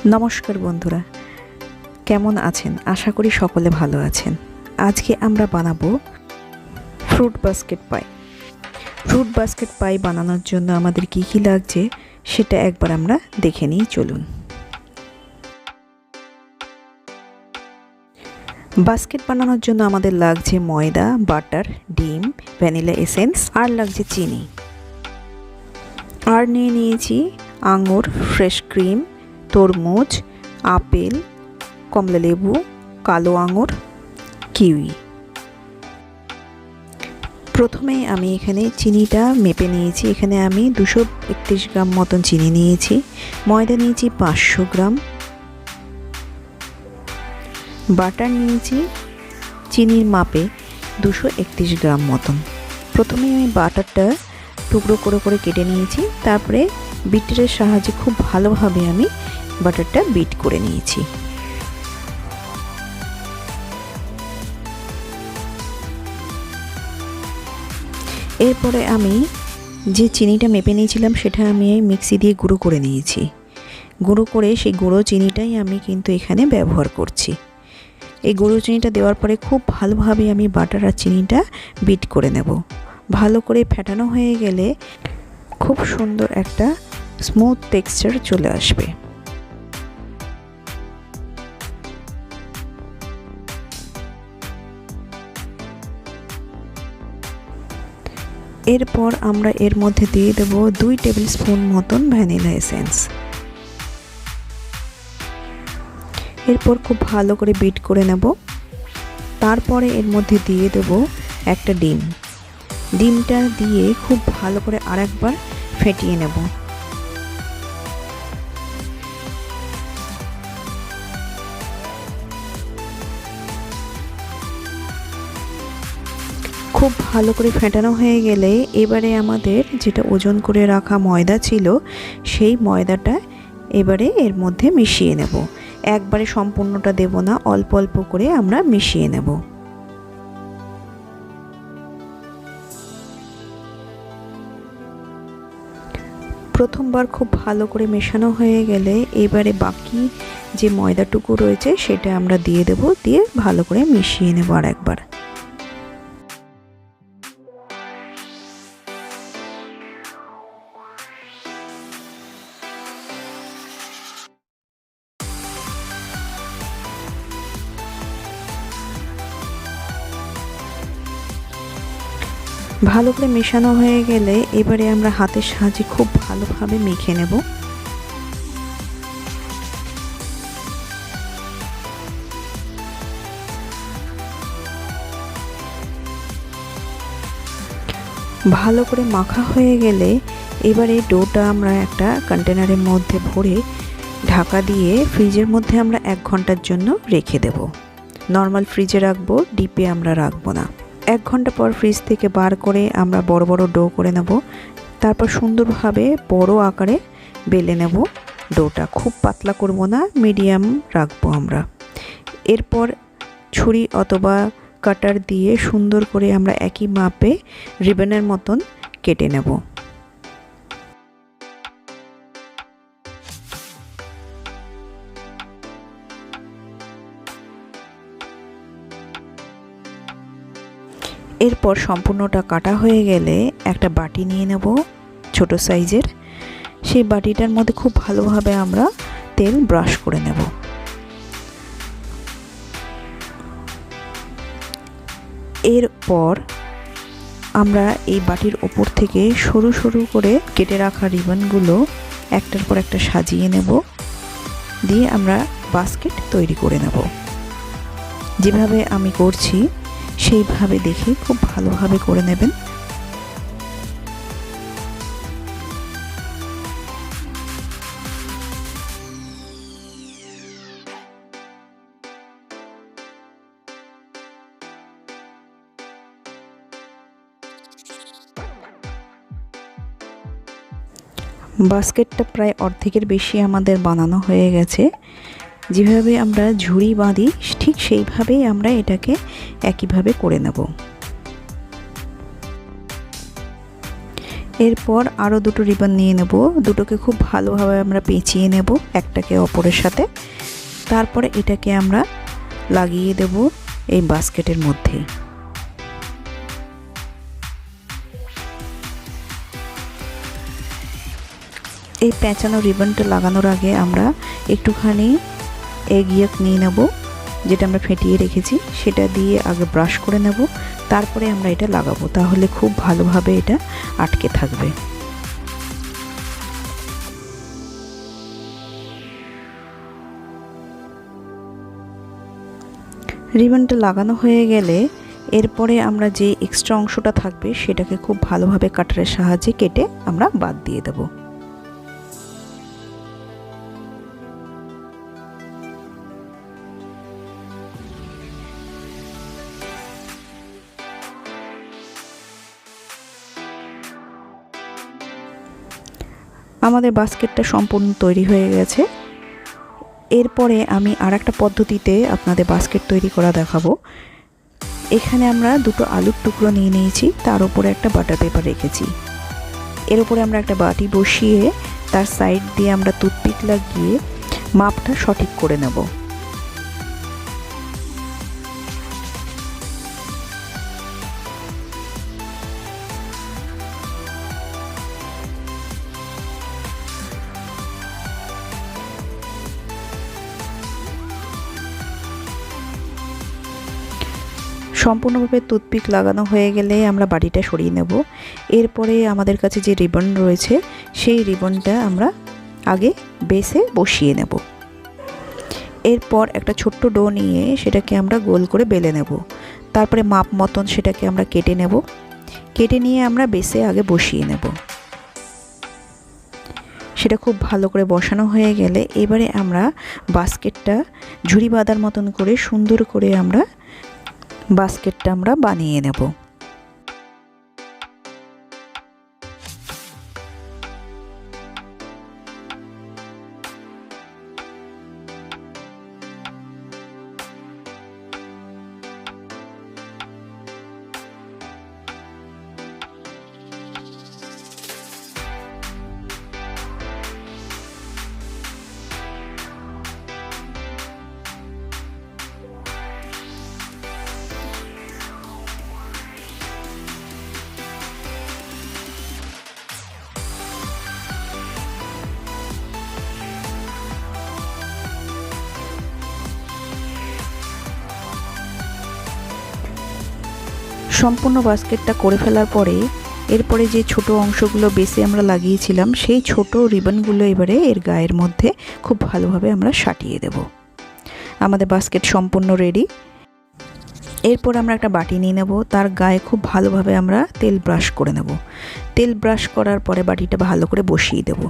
নমস্কার বন্ধুরা, কেমন আছেন? আশা করি সকলে ভালো আছেন। আজকে আমরা বানাবো ফ্রুট বাস্কেট পাই। ফ্রুট বাস্কেট পাই বানানোর জন্য আমাদের কি কি লাগছে সেটা একবার আমরা দেখে নিই, চলুন। বাস্কেট বানানোর জন্য আমাদের লাগছে ময়দা, বাটার, ডিম, ভ্যানিলা এসেন্স আর লাগছে চিনি। আর নিয়েছি আঙুর, ফ্রেশ ক্রিম, তরমুজ, আপেল, কমলালেবু, কালো আঙুর, কিউই। প্রথমে আমি এখানে চিনিটা মেপে নিয়েছি। এখানে আমি 231 গ্রাম মতন চিনি নিয়েছি। ময়দা নিয়েছি 500 গ্রাম, বাটার নিয়েছি চিনির মাপে 231 গ্রাম মতন। প্রথমে আমি বাটারটা টুকরো করে করে কেটে নিয়েছি, তারপরে বিটারের সাহায্যে খুব ভালোভাবে আমি বাটারটা বিট করে নিয়েছি। এরপরে আমি যে চিনিটা মেপে নিয়েছিলাম সেটা আমি মিক্সি দিয়ে গুঁড়ো করে নিয়েছি। গুঁড়ো করে সেই গুঁড়ো চিনিটাই আমি কিন্তু এখানে ব্যবহার করছি। এই গুঁড়ো চিনিটা দেওয়ার পরে খুব ভালোভাবে আমি বাটার আর চিনিটা বিট করে নেব। ভালো করে ফেটানো হয়ে গেলে খুব সুন্দর একটা স্মুথ টেক্সচার চলে আসবে। এরপর আমরা এর মধ্যে দিয়ে দেব 2 টেবিল স্পুন মতন ভ্যানিলা এসেন্স। এরপর খুব ভালো করে বিট করে নেব। তারপরে এর মধ্যে দিয়ে দেব একটা ডিম। ডিমটা দিয়ে খুব ভালো করে আরেকবার ফেটিয়ে নেব। খুব ভালো করে ফেটানো হয়ে গেলে এবারে আমাদের যেটা ওজন করে রাখা ময়দা ছিল সেই ময়দাটা এবারে এর মধ্যে মিশিয়ে নেব। একবারে সম্পূর্ণটা দেব না, অল্প অল্প করে আমরা মিশিয়ে নেব। প্রথমবার খুব ভালো করে মেশানো হয়ে গেলে এবারে বাকি যে ময়দাটুকু রয়েছে সেটা আমরা দিয়ে দেব, দিয়ে ভালো করে মিশিয়ে নেব আর একবার। ভালো করে মেশানো হয়ে গেলে এবারে আমরা হাতের সাহায্যে খুব ভালোভাবে মেখে নেব। ভালো করে মাখা হয়ে গেলে এবারে ডোটা আমরা একটা কন্টেনারের মধ্যে ভরে ঢাকা দিয়ে ফ্রিজের মধ্যে আমরা 1 ঘন্টার জন্য রেখে দেব। নর্মাল ফ্রিজে রাখবো, ডিপে আমরা রাখবো না। 1 ঘন্টা পর ফ্রিজ থেকে বার করে আমরা বড় বড় ডো করে নেব। তারপর সুন্দরভাবে বড় আকারে বেলে নেব। ডোটা খুব পাতলা করব না, মিডিয়াম রাখবো আমরা। এরপর ছুরি অথবা কাটার দিয়ে সুন্দর করে আমরা একই মাপে রিবনের মতন কেটে নেব। এরপর সম্পূর্ণটা কাটা হয়ে গেলে একটা বাটি নিয়ে নেব ছোট সাইজের। সেই বাটিটার মধ্যে খুব ভালোভাবে আমরা তেল ব্রাশ করে নেব। এরপর আমরা এই বাটির ওপর থেকে সরু সরু করে কেটে রাখা রিবনগুলো একটার পর একটা সাজিয়ে নেব, দিয়ে আমরা বাস্কেট তৈরি করে নেব। যেভাবে আমি করছি সেইভাবে দেখে খুব ভালোভাবে করে নেবেন। বাস্কেটটা প্রায় অর্ধেকের বেশি আমাদের বানানো হয়ে গেছে। যেভাবে আমরা ঝুড়ি বাঁধি ঠিক সেইভাবেই আমরা এটাকে একইভাবে করে নেব। এরপর আরও দুটো রিবন নিয়ে নেব, দুটোকে খুব ভালোভাবে আমরা পেঁচিয়ে নেব একটাকে অপরের সাথে। তারপরে এটাকে আমরা লাগিয়ে দেব এই বাস্কেটের মধ্যে। এই পেঁচানো রিবনটা লাগানোর আগে আমরা একটুখানি এগ ইয়ক নিয়ে নেব, যেটা আমরা ফেটিয়ে রেখেছি, সেটা দিয়ে আগে ব্রাশ করে নেব, তারপরে আমরা এটা লাগাবো, তাহলে খুব ভালোভাবে এটা আটকে থাকবে। রিবনটা লাগানো হয়ে গেলে এরপরে আমরা যে এক্সট্রা অংশটা থাকবে সেটাকে খুব ভালোভাবে কাটারের সাহায্যে কেটে আমরা বাদ দিয়ে দেব। আমাদের বাস্কেটটা সম্পূর্ণ তৈরি হয়ে গেছে। এরপরে আমি আরেকটা পদ্ধতিতে আপনাদের বাস্কেট তৈরি করা দেখাবো। এখানে আমরা দুটো আলুর টুকরো নিয়ে নিয়েছি, তার উপরে একটা বাটার পেপার রেখেছি। এর উপরে আমরা একটা বাটি বসিয়ে তার সাইড দিয়ে আমরা টুথপিক লাগিয়ে মাপটা সঠিক করে নেব। সম্পূর্ণভাবে টুথপিক লাগানো হয়ে গেলে আমরা বাটিটা সরিয়ে নেব। এরপরে আমাদের কাছে যে রিবন রয়েছে সেই রিবনটা আমরা আগে বেসে বসিয়ে নেব। এরপর একটা ছোট্ট ডো নিয়ে সেটাকে আমরা গোল করে বেলে নেব। তারপরে মাপ মতন সেটাকে আমরা কেটে নেব। কেটে নিয়ে আমরা বেসে আগে বসিয়ে নেব। সেটা খুব ভালো করে বসানো হয়ে গেলে এবারে আমরা বাস্কেটটা ঝুড়ি বাঁধার মতন করে সুন্দর করে আমরা বাস্কেটটা আমরা বানিয়ে নেব। সম্পূর্ণ বাস্কেটটা করে ফেলার পরে এরপরে যে ছোট অংশগুলো বেসে আমরা লাগিয়েছিলাম সেই ছোট রিবনগুলো এবারে এর গায়ের মধ্যে খুব ভালোভাবে আমরা সাটিয়ে দেব। আমাদের বাস্কেট সম্পূর্ণ রেডি। এরপর আমরা একটা বাটি নিয়ে নেব, তার গায়ে খুব ভালোভাবে আমরা তেল ব্রাশ করে নেব। তেল ব্রাশ করার পরে বাটিটা ভালো করে বসিয়ে দেব।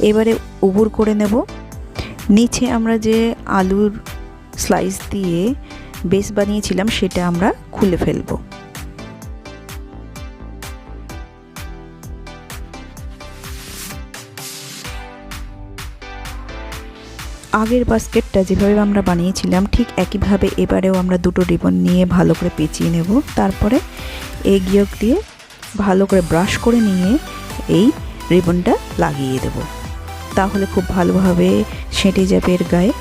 এবারে উবুর করে নেব। নিচে আমরা যে আলুর স্লাইস দিয়ে বেস বানিয়েছিলাম সেটা আমরা খুলে ফেলবো। আগের বাস্কেটটা যেভাবে আমরা বানিয়েছিলাম ঠিক একইভাবে এবারেও আমরা দুটো রিবন নিয়ে ভালো করে পেঁচিয়ে নেব। তারপরে এগ ইয়ক দিয়ে ভালো করে ব্রাশ করে নিয়ে এই রিবনটা লাগিয়ে দেব, তাহলে খুব ভালোভাবে সেঁটে যাবে এর গায়ে।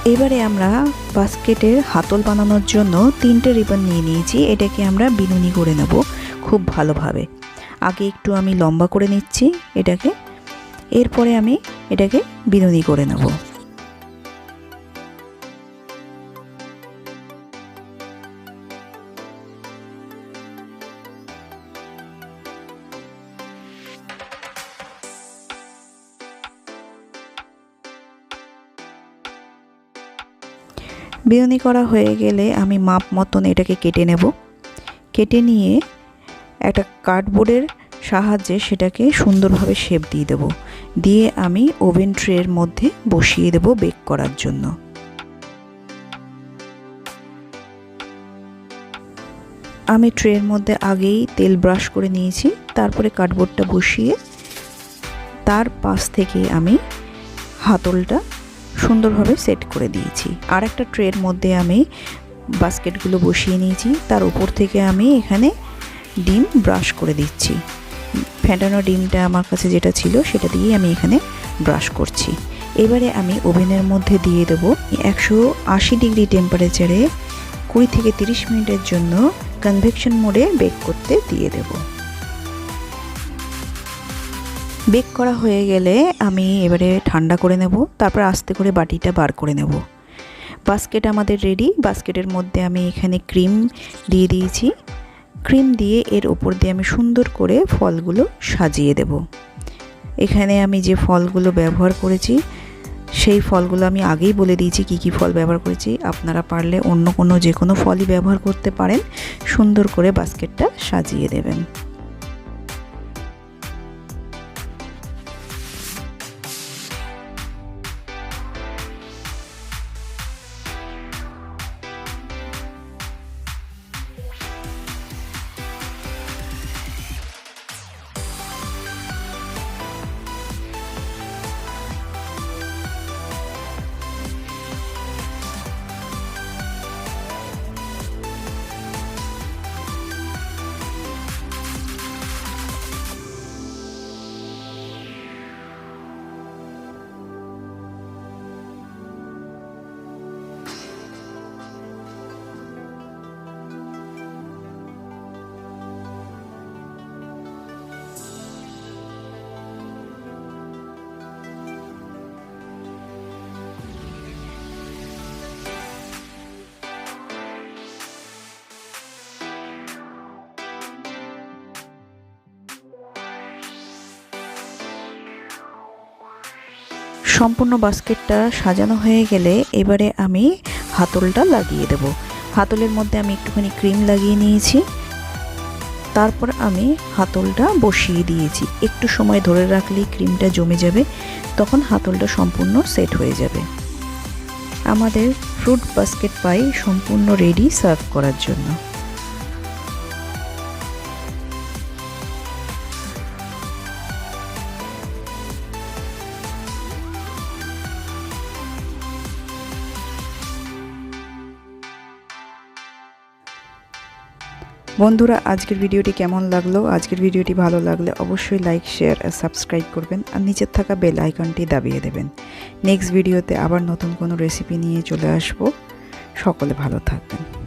এবারে আমরা বাস্কেটের হাতল বানানোর জন্য 3টে রিবন নিয়ে নিয়েছি। এটাকে আমরা বিনুনি করে নেব খুব ভালোভাবে। আগে একটু আমি লম্বা করে নিচ্ছি এটাকে, এরপরে আমি এটাকে বিনুনি করে নেব। বিনুনি করা হয়ে গেলে আমি মাপ মতন এটাকে কেটে নেব। কেটে নিয়ে একটা কার্ডবোর্ডের সাহায্যে সেটাকে সুন্দরভাবে শেপ দিয়ে দেব। দিয়ে আমি ওভেন ট্রের মধ্যে বসিয়ে দেব বেক করার জন্য। আমি ট্রের মধ্যে আগেই তেল ব্রাশ করে নিয়েছি। তারপরে কার্ডবোর্ডটা বসিয়ে তার পাশ থেকে আমি হাতলটা সুন্দরভাবে সেট করে দিয়েছি। আর একটা ট্রের মধ্যে আমি বাস্কেটগুলো বসিয়ে নিয়েছি। তার উপর থেকে আমি এখানে ডিম ব্রাশ করে দিচ্ছি। ফেটানো ডিমটা আমার কাছে যেটা ছিল সেটা দিয়ে আমি এখানে ব্রাশ করছি। এবারে আমি ওভেনের মধ্যে দিয়ে দেব 180 ডিগ্রি টেম্পারেচারে 20 থেকে 30 মিনিটের জন্য কনভেকশন মোডে বেক করতে দিয়ে দেব। বেক করা হয়ে গেলে আমি এবারে ঠান্ডা করে নেব। তারপর আস্তে করে বাটিটা বার করে নেব। বাস্কেট আমাদের রেডি। বাস্কেটের মধ্যে আমি এখানে ক্রিম দিয়ে দিয়েছি। ক্রিম দিয়ে এর ওপর দিয়ে আমি সুন্দর করে ফলগুলো সাজিয়ে দেব। এখানে আমি যে ফলগুলো ব্যবহার করেছি সেই ফলগুলো আমি আগেই বলে দিয়েছি কি কি ফল ব্যবহার করেছি। আপনারা পারলে অন্য কোনো যে কোনো ফলই ব্যবহার করতে পারেন। সুন্দর করে বাস্কেটটা সাজিয়ে দেবেন। সম্পূর্ণ বাস্কেটটা সাজানো হয়ে গেলে এবারে আমি হাতলটা লাগিয়ে দেব। হাতলের মধ্যে আমি একটুখানি ক্রিম লাগিয়ে নিয়েছি। তারপর আমি হাতলটা বসিয়ে দিয়েছি। একটু সময় ধরে রাখলেই ক্রিমটা জমে যাবে, তখন হাতলটা সম্পূর্ণ সেট হয়ে যাবে। আমাদের ফ্রুট বাস্কেট পাই সম্পূর্ণ রেডি সার্ভ করার জন্য। বন্ধুরা, আজকের ভিডিওটি কেমন লাগলো? আজকের ভিডিওটি ভালো লাগলে অবশ্যই লাইক, শেয়ার আর সাবস্ক্রাইব করবেন আর নিচের থাকা বেল আইকনটি দাবিয়ে দেবেন। নেক্সট ভিডিওতে আবার নতুন কোনো রেসিপি নিয়ে চলে আসব। সকলে ভালো থাকবেন।